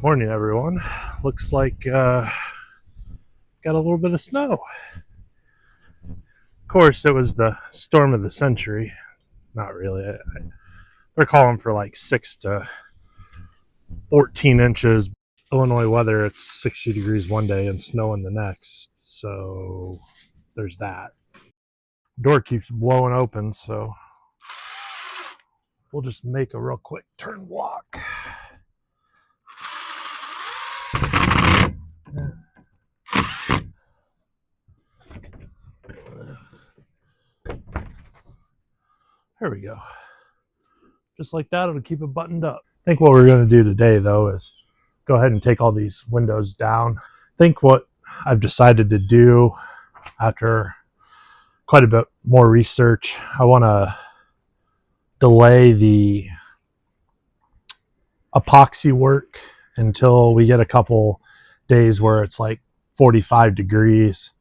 Morning, everyone. Looks like got a little bit of snow. Of course, it was the storm of the century. Not really. They're calling for like 6 to 14 inches. Illinois weather, it's 60 degrees one day and snowing the next. So there's that. Door keeps blowing open, so we'll just make a real quick turn block. There we go. Just like that, it'll keep it buttoned up. I think what we're going to do today, though, is go ahead and take all these windows down. I think what I've decided to do after quite a bit more research, I want to delay the epoxy work until we get a couple days where it's like 45 degrees.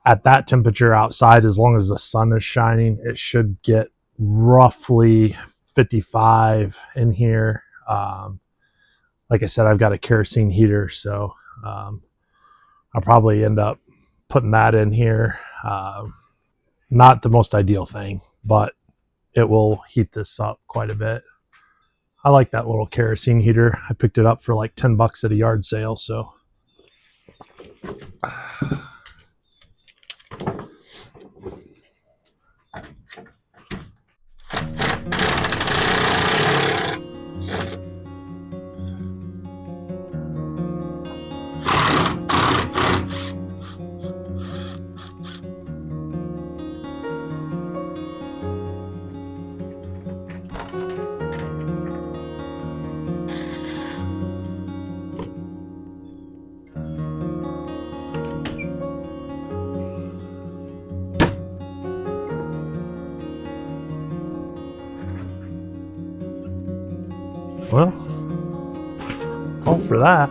At that temperature outside, as long as the sun is shining, it should get roughly 55 in here. Like I said, I've got a kerosene heater, so I'll probably end up putting that in here. Not the most ideal thing, but it will heat this up quite a bit. I like that little kerosene heater. I picked it up for like $10 at a yard sale, so well, all for that.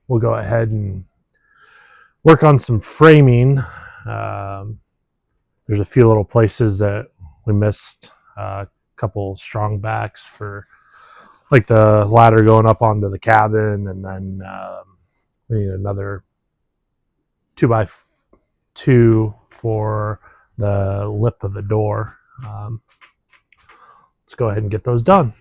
We'll go ahead and work on some framing. There's a few little places that we missed, a couple strong backs for like the ladder going up onto the cabin, and then we need another 2x2 for the lip of the door. Let's go ahead and get those done.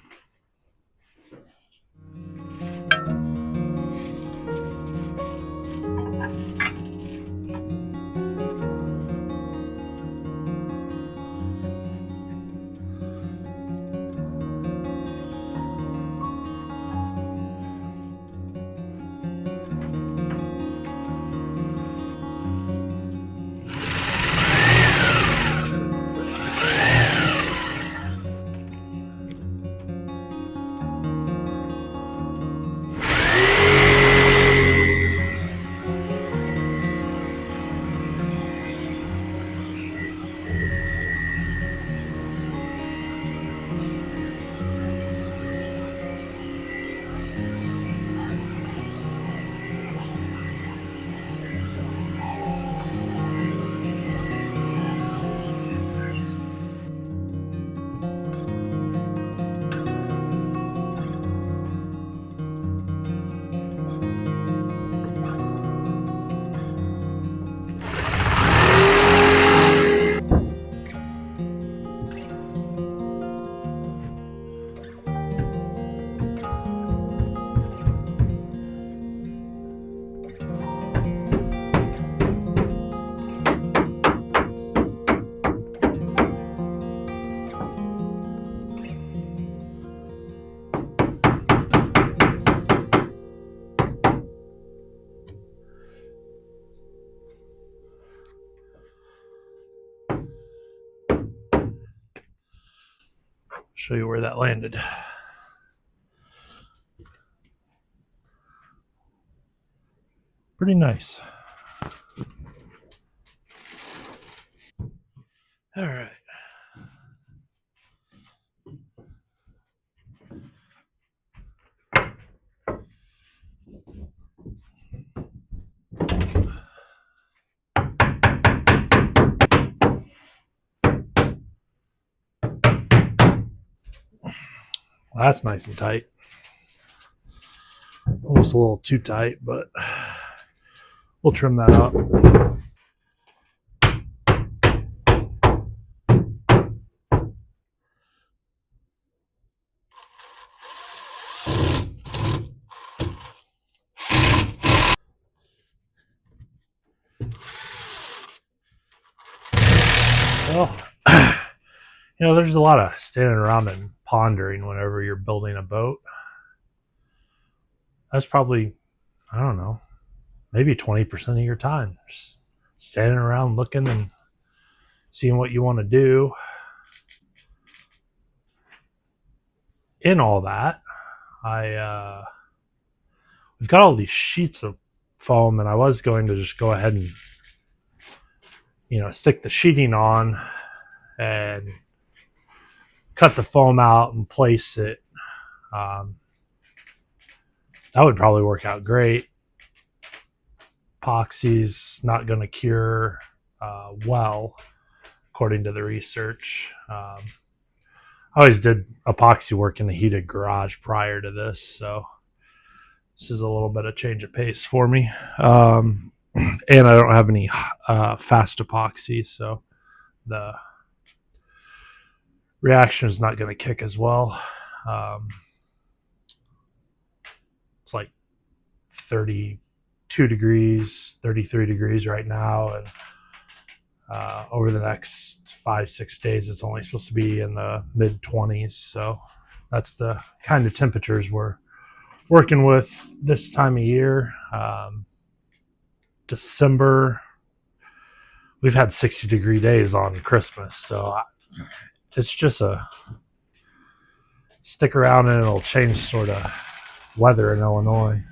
Show you where that landed. pretty nice. All right. Well, that's nice and tight. Almost a little too tight, but we'll trim that up. Well, there's a lot of standing around and pondering whenever you're building a boat. That's probably, I don't know, maybe 20% of your time. Just standing around looking and seeing what you want to do. In all that, we've got all these sheets of foam, and I was going to just go ahead and stick the sheeting on and cut the foam out and place it. That would probably work out great. Epoxy's not going to cure well, according to the research. I always did epoxy work in the heated garage prior to this, so this is a little bit of change of pace for me. And I don't have any fast epoxy, so the reaction is not going to kick as well. It's like 32 degrees, 33 degrees right now, and over the next 5-6 days it's only supposed to be in the mid-20s, so that's the kind of temperatures we're working with this time of year. December, we've had 60-degree days on Christmas, so it's just a stick around and it'll change sort of weather in Illinois.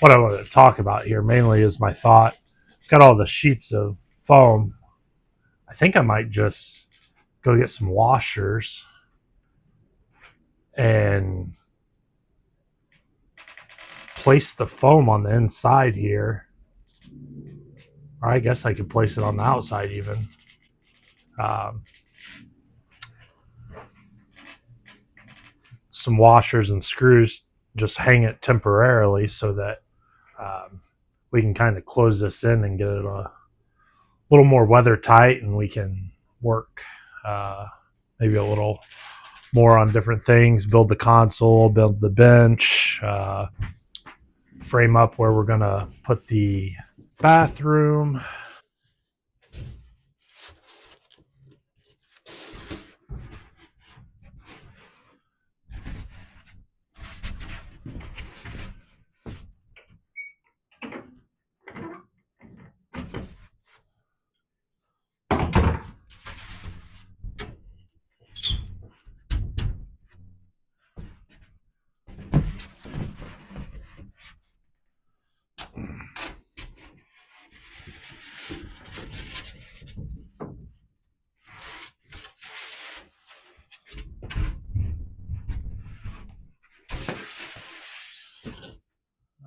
What I wanted to talk about here mainly is my thought. It's got all the sheets of foam. I think I might just go get some washers and place the foam on the inside here. Or I guess I could place it on the outside even. Some washers and screws, just hang it temporarily so that we can kind of close this in and get it a little more weather tight, and we can work maybe a little more on different things, build the console, build the bench, frame up where we're going to put the bathroom.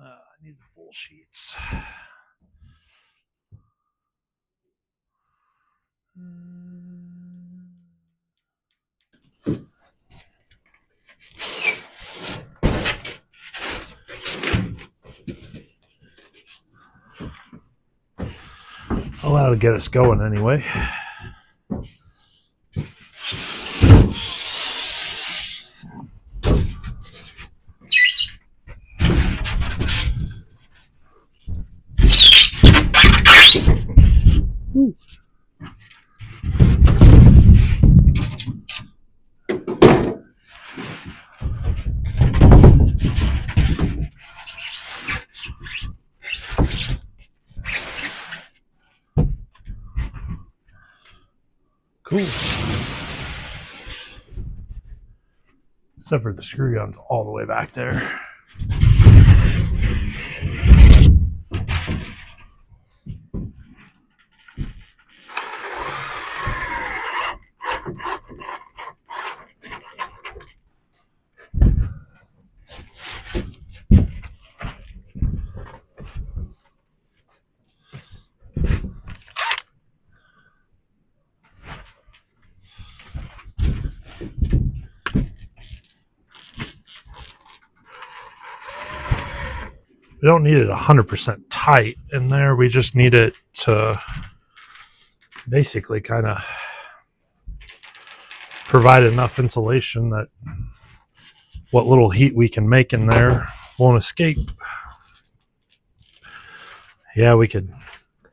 I need the full sheets. Well, that'll get us going anyway. Cool. Except for the screw guns all the way back there. We don't need it 100% tight in there. We just need it to basically kind of provide enough insulation that what little heat we can make in there won't escape. Yeah, we could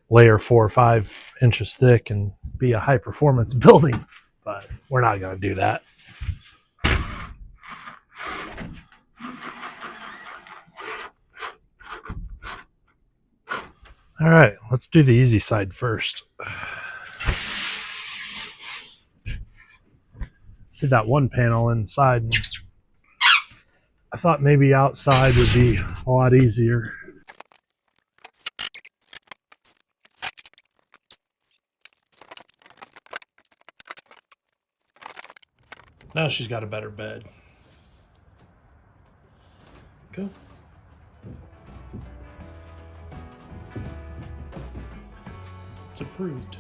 layer 4 or 5 inches thick and be a high performance building, but we're not going to do that. All right, let's do the easy side first. Did that one panel inside, and I thought maybe outside would be a lot easier. Now she's got a better bed. Go. It's approved.